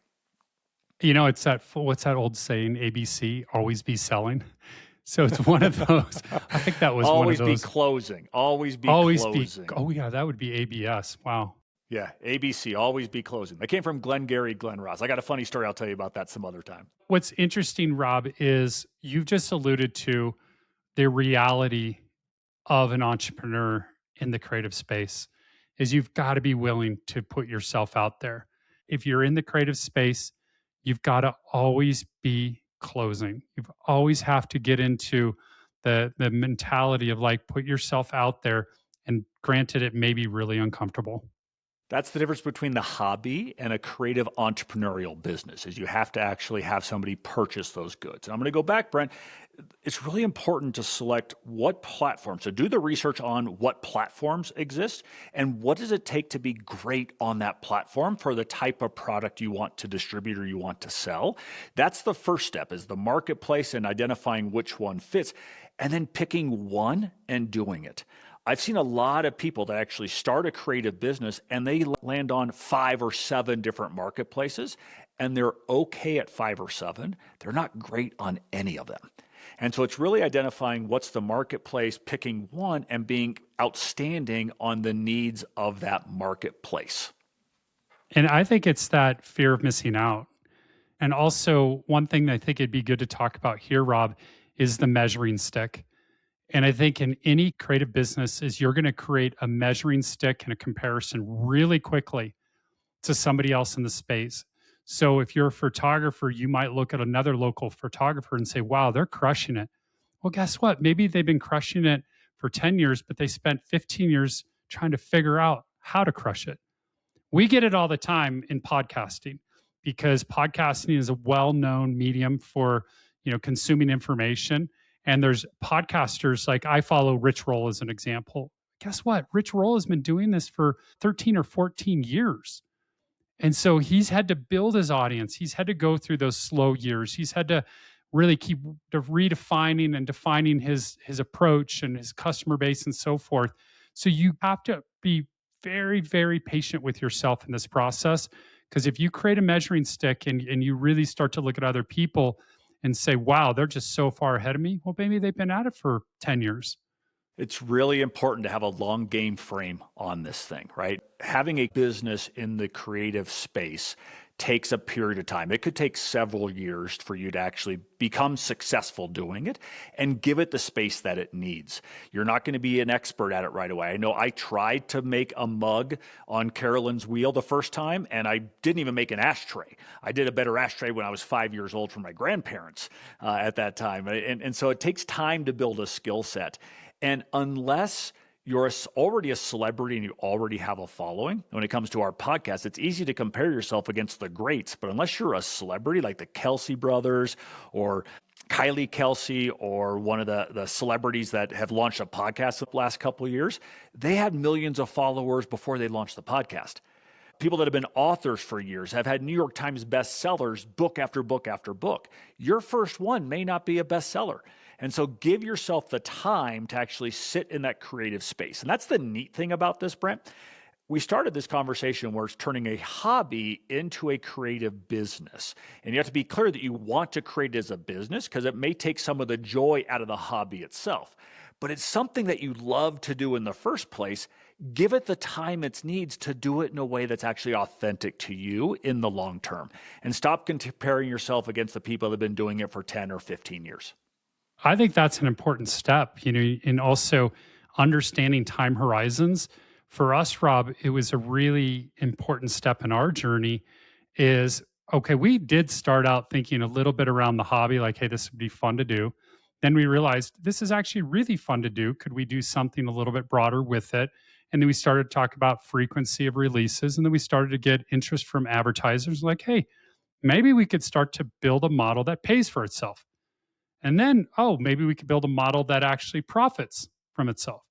You know, it's what's that old saying, ABC, always be selling. So it's one of those. I think that was always one of those. Always be closing. Oh yeah, that would be ABS. Wow. Yeah, ABC, always be closing. That came from Glengarry Glen Ross. I got a funny story. I'll tell you about that some other time. What's interesting, Rob, is you've just alluded to the reality of an entrepreneur in the creative space is you've got to be willing to put yourself out there. If you're in the creative space, you've got to always be closing. You always have to get into the mentality of like, put yourself out there. And granted, it may be really uncomfortable. That's the difference between the hobby and a creative entrepreneurial business, is you have to actually have somebody purchase those goods. And I'm going to go back, Brent. It's really important to select what platform. So do the research on what platforms exist and what does it take to be great on that platform for the type of product you want to distribute or you want to sell. That's the first step, is the marketplace and identifying which one fits, and then picking one and doing it. I've seen a lot of people that actually start a creative business and they land on 5 or 7 different marketplaces, and they're okay at 5 or 7. They're not great on any of them. And so it's really identifying what's the marketplace, picking one, and being outstanding on the needs of that marketplace. And I think it's that fear of missing out. And also, one thing that I think it'd be good to talk about here, Rob, is the measuring stick. And I think in any creative business is you're going to create a measuring stick and a comparison really quickly to somebody else in the space. So if you're a photographer, you might look at another local photographer and say, wow, they're crushing it. Well, guess what? Maybe they've been crushing it for 10 years, but they spent 15 years trying to figure out how to crush it. We get it all the time in podcasting because podcasting is a well-known medium for, consuming information. And there's podcasters like I follow Rich Roll as an example. Guess what? Rich Roll has been doing this for 13 or 14 years. And so he's had to build his audience. He's had to go through those slow years. He's had to really keep redefining and defining his approach and his customer base and so forth. So you have to be very, very patient with yourself in this process. Because if you create a measuring stick and you really start to look at other people and say, wow, they're just so far ahead of me. Well, maybe they've been at it for 10 years. It's really important to have a long game frame on this thing, right? Having a business in the creative space takes a period of time. It could take several years for you to actually become successful doing it and give it the space that it needs. You're not going to be an expert at it right away. I know I tried to make a mug on Carolyn's wheel the first time, and I didn't even make an ashtray. I did a better ashtray when I was 5 years old from my grandparents at that time. And so it takes time to build a skill set. And unless you're already a celebrity and you already have a following, when it comes to our podcast, it's easy to compare yourself against the greats. But unless you're a celebrity like the Kelsey brothers or Kylie Kelsey or one of the celebrities that have launched a podcast in the last couple of years, they had millions of followers before they launched the podcast. People that have been authors for years have had New York Times bestsellers, book after book after book. Your first one may not be a bestseller. And so give yourself the time to actually sit in that creative space. And that's the neat thing about this, Brent. We started this conversation where it's turning a hobby into a creative business. And you have to be clear that you want to create it as a business because it may take some of the joy out of the hobby itself. But it's something that you love to do in the first place. Give it the time it needs to do it in a way that's actually authentic to you in the long term. And stop comparing yourself against the people that have been doing it for 10 or 15 years. I think that's an important step, and also understanding time horizons. For us, Rob, it was a really important step in our journey is, okay, we did start out thinking a little bit around the hobby, like, hey, this would be fun to do. Then we realized this is actually really fun to do. Could we do something a little bit broader with it? And then we started to talk about frequency of releases. And then we started to get interest from advertisers like, hey, maybe we could start to build a model that pays for itself. And then, maybe we could build a model that actually profits from itself.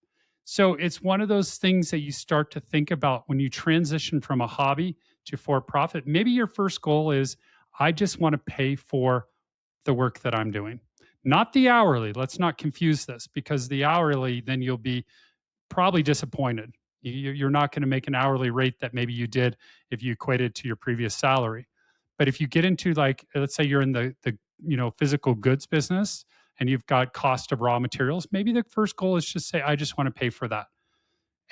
So it's one of those things that you start to think about when you transition from a hobby to for profit. Maybe your first goal is, I just want to pay for the work that I'm doing, not the hourly. Let's not confuse this, because the hourly, then you'll be probably disappointed. You're not going to make an hourly rate that maybe you did if you equated to your previous salary. But if you get into, like, let's say you're in the physical goods business and you've got cost of raw materials, maybe the first goal is just say, I just want to pay for that.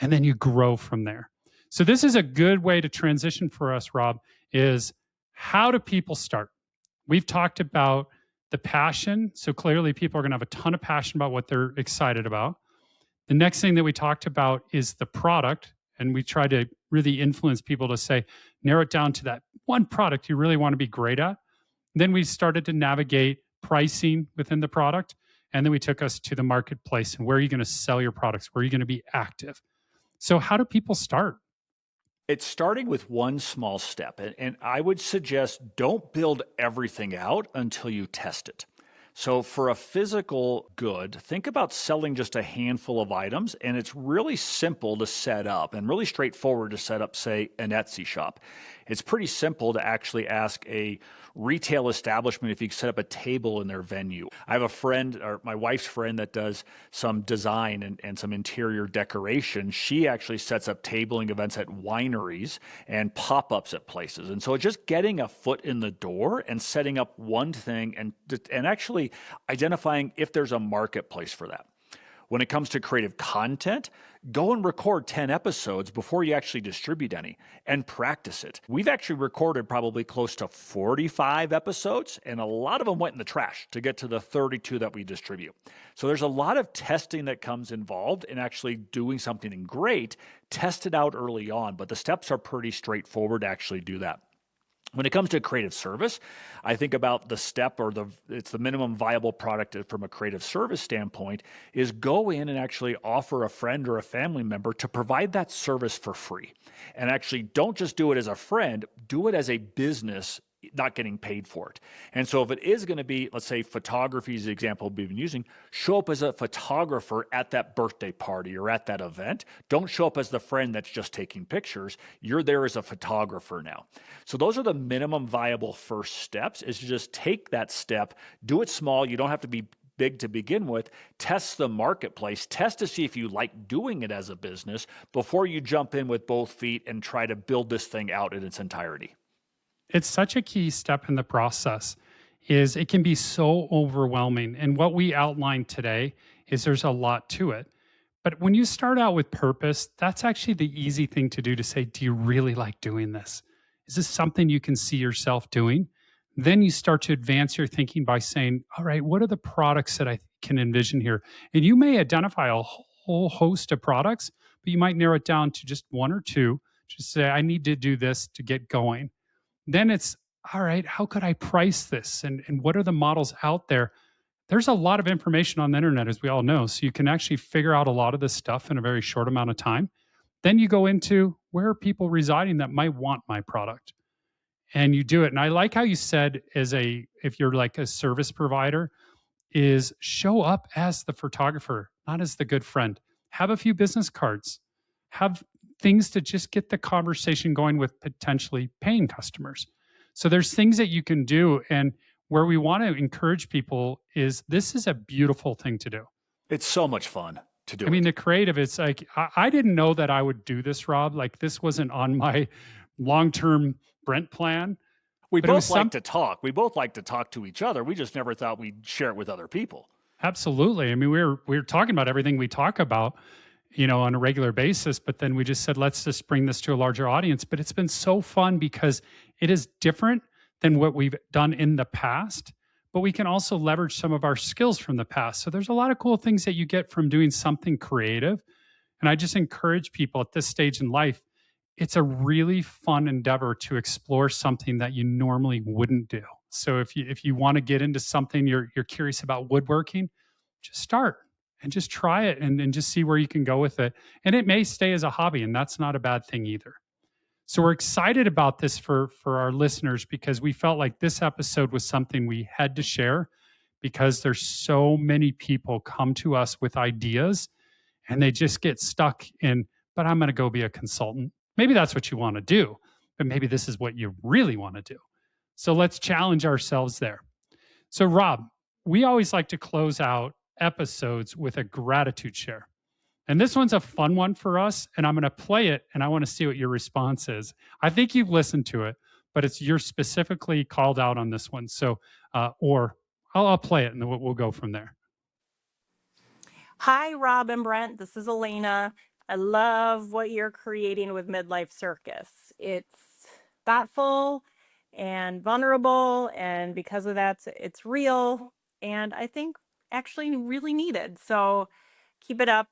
And then you grow from there. So this is a good way to transition for us, Rob, is how do people start? We've talked about the passion. So clearly people are going to have a ton of passion about what they're excited about. The next thing that we talked about is the product. And we try to really influence people to say, narrow it down to that one product you really want to be great at. Then we started to navigate pricing within the product. And then we took us to the marketplace and where are you going to sell your products? Where are you going to be active? So how do people start? It's starting with one small step. And I would suggest don't build everything out until you test it. So for a physical good, think about selling just a handful of items, and it's really simple to set up and really straightforward to set up, say, an Etsy shop. It's pretty simple to actually ask a retail establishment if you can set up a table in their venue. I have a friend, or my wife's friend, that does some design and some interior decoration. She actually sets up tabling events at wineries and pop-ups at places. And so just getting a foot in the door and setting up one thing and actually identifying if there's a marketplace for that. When it comes to creative content, go and record 10 episodes before you actually distribute any and practice it. We've actually recorded probably close to 45 episodes, and a lot of them went in the trash to get to the 32 that we distribute. So there's a lot of testing that comes involved in actually doing something great. Test it out early on, but the steps are pretty straightforward to actually do that. When it comes to creative service, I think about the step, or it's the minimum viable product from a creative service standpoint, is go in and actually offer a friend or a family member to provide that service for free. And actually don't just do it as a friend, do it as a business not getting paid for it. And so if it is going to be, let's say photography is the example we've been using, show up as a photographer at that birthday party or at that event. Don't show up as the friend that's just taking pictures. You're there as a photographer now. So those are the minimum viable first steps, is to just take that step, do it small. You don't have to be big to begin with. Test the marketplace, test to see if you like doing it as a business before you jump in with both feet and try to build this thing out in its entirety. It's such a key step in the process. Is it can be so overwhelming. And what we outlined today is there's a lot to it. But when you start out with purpose, that's actually the easy thing to do, to say, do you really like doing this? Is this something you can see yourself doing? Then you start to advance your thinking by saying, all right, what are the products that I can envision here? And you may identify a whole host of products, but you might narrow it down to just one or two. Just say, I need to do this to get going. Then it's, all right, how could I price this? And what are the models out there? There's a lot of information on the internet, as we all know. So you can actually figure out a lot of this stuff in a very short amount of time. Then you go into, where are people residing that might want my product? And you do it. And I like how you said, if you're like a service provider, is show up as the photographer, not as the good friend. Have a few business cards. Have things to just get the conversation going with potentially paying customers. So there's things that you can do. And where we want to encourage people is, this is a beautiful thing to do. It's so much fun to do. I mean, the creative, it's like, I didn't know that I would do this, Rob. Like, this wasn't on my long-term Brent plan. We both like to talk. We both like to talk to each other. We just never thought we'd share it with other people. Absolutely. I mean, we're talking about everything we talk about, on a regular basis, but then we just said, let's just bring this to a larger audience. But it's been so fun because it is different than what we've done in the past, but we can also leverage some of our skills from the past. So there's a lot of cool things that you get from doing something creative. And I just encourage people at this stage in life, it's a really fun endeavor to explore something that you normally wouldn't do. So if you want to get into something, you're curious about woodworking, just start and just try it and just see where you can go with it. And it may stay as a hobby, and that's not a bad thing either. So we're excited about this for our listeners, because we felt like this episode was something we had to share, because there's so many people come to us with ideas and they just get stuck in, but I'm going to go be a consultant. Maybe that's what you want to do, but maybe this is what you really want to do. So let's challenge ourselves there. So Rob, we always like to close out episodes with a gratitude share. And this one's a fun one for us, and I'm going to play it, and I want to see what your response is. I think you've listened to it, but you're specifically called out on this one. So, or I'll play it, and then we'll go from there. Hi, Rob and Brent. This is Elena. I love what you're creating with Midlife Circus. It's thoughtful and vulnerable, and because of that, it's real, and I think actually really needed. So keep it up.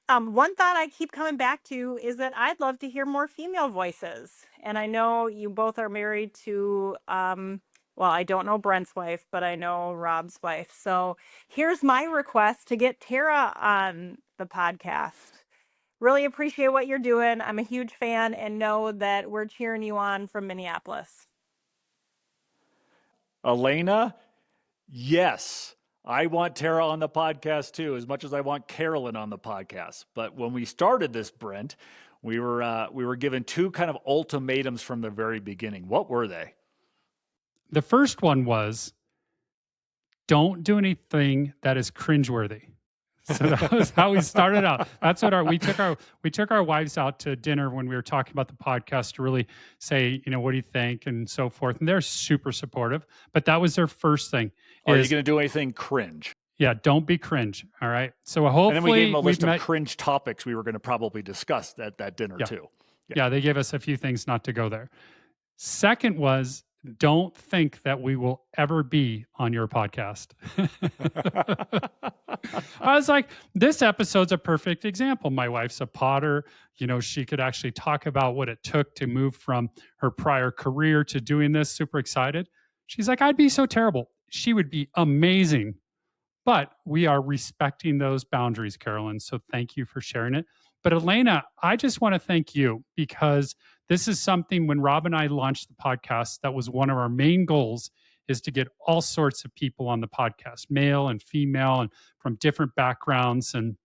One thought I keep coming back to is that I'd love to hear more female voices. And I know you both are married to, well, I don't know Brent's wife, but I know Rob's wife. So here's my request to get Tara on the podcast. Really appreciate what you're doing. I'm a huge fan, and know that we're cheering you on from Minneapolis. Elena, yes. I want Tara on the podcast too, as much as I want Carolyn on the podcast. But when we started this, Brent, we were given two kind of ultimatums from the very beginning. What were they? The first one was, don't do anything that is cringeworthy. So that was how we started out. That's what we took our wives out to dinner when we were talking about the podcast to really say, what do you think, and so forth. And they're super supportive. But that was their first thing. Are you going to do anything cringe? Yeah, don't be cringe. All right. So hopefully, and then we gave them a list of cringe topics we were going to probably discuss at that dinner too. Yeah, they gave us a few things not to go there. Second was, don't think that we will ever be on your podcast. I was like, this episode's a perfect example. My wife's a potter. She could actually talk about what it took to move from her prior career to doing this. Super excited. She's like, I'd be so terrible. She would be amazing. But we are respecting those boundaries, Carolyn. So thank you for sharing it. But Elena, I just want to thank you, because this is something when Rob and I launched the podcast, that was one of our main goals, is to get all sorts of people on the podcast, male and female, and from different backgrounds and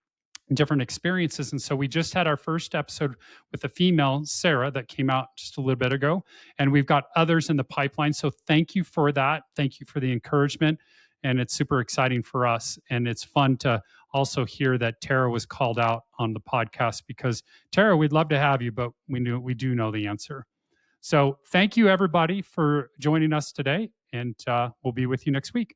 different experiences. And so we just had our first episode with a female, Sarah, that came out just a little bit ago. And we've got others in the pipeline. So thank you for that. Thank you for the encouragement. And it's super exciting for us. And it's fun to also hear that Tara was called out on the podcast, because Tara, we'd love to have you, but we do know the answer. So thank you, everybody, for joining us today. And we'll be with you next week.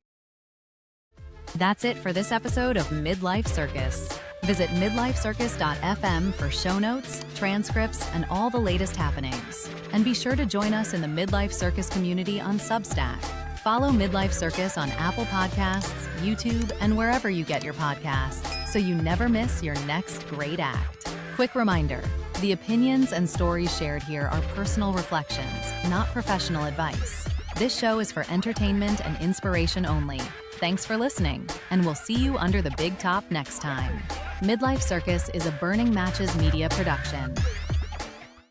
That's it for this episode of Midlife Circus. Visit midlifecircus.fm for show notes, transcripts, and all the latest happenings. And be sure to join us in the Midlife Circus community on Substack. Follow Midlife Circus on Apple Podcasts, YouTube, and wherever you get your podcasts, so you never miss your next great act. Quick reminder, the opinions and stories shared here are personal reflections, not professional advice. This show is for entertainment and inspiration only. Thanks for listening, and we'll see you under the big top next time. Midlife Circus is a Burning Matches media production.